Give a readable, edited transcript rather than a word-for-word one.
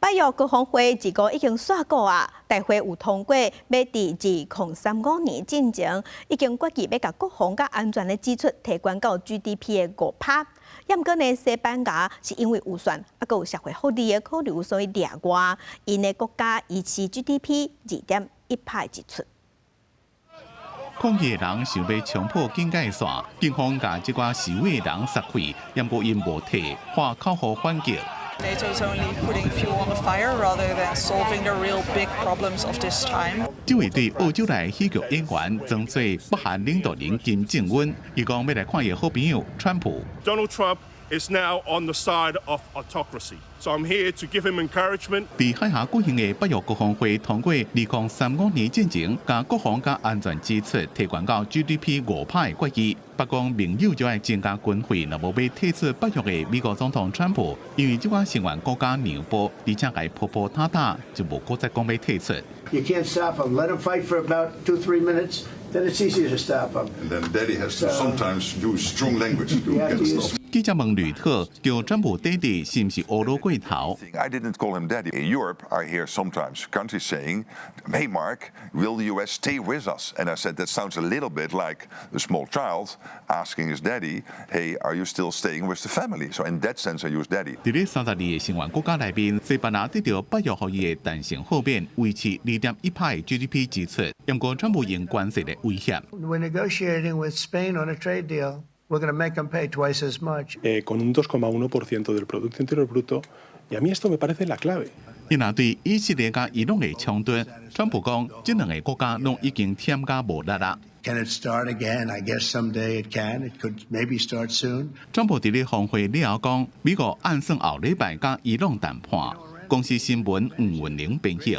北约国防会自个已经宣告啊，大会有通过要伫2035年进前，已经决议要甲国防甲安全的支出提悬到 GDP 的5%。不过呢，西班牙是因为预算啊，佮有社会福利的考虑，所以掠外，因的国家预期 GDP 2.1%支出。抗议的人想要冲破警戒线，警方甲这寡示威的人杀毁，不过因无退，化口号反击。NATO's only putting fuel on the fire rather than solving the real big problems of this time. 这位对澳洲来喜剧演员装作北韩领导人金正恩，伊讲要来看伊好朋友川普。Donald Trump is now on the side of autocracy. So I'm here to give him encouragement. 在海峡举行的北约国防会通过2035年进前，将国防甲安全支出提悬到 GDP 5%的决议。北光盟友就要增加军费，若无要退出北约的美国总统川普，因为这款成员国家让步，而且该拖拖沓沓，就无搁再讲要退出。You can't stop them. Let them fight for about 2-3 minutes. Then it's easier to stop them. And then Daddy has to sometimes use strong language to get stuff. 记者问吕特，叫川普爹地是不是乌路过头？ I didn't call him daddy. In Europe, I hear sometimes countries saying, "Hey, Mark, will the U.S. stay with us?" And I said that sounds a little bit like a small child asking his daddy, "Hey, are you still staying with the family?" So in that sense, I use daddy. 在这32个成员国家内面，西班牙得到北约予伊的弹性豁免，维持2.1%的 GDP 支出，不过川普用关系来威胁。 We're negotiating with Spain on a trade deal. We're going to make them pay twice as much. Con un 2,1% del Producto Interior Bruto, y a mí esto me parece la clave. 伊若对以色列甲伊朗的冲突，川普讲，这两个国家拢已经添加无力啦。 Can it start again? I guess someday it can. It could maybe start soon. 川普伫咧峰会了后讲，美国暗算后礼拜甲伊朗谈判，公司新闻黄文玲编辑。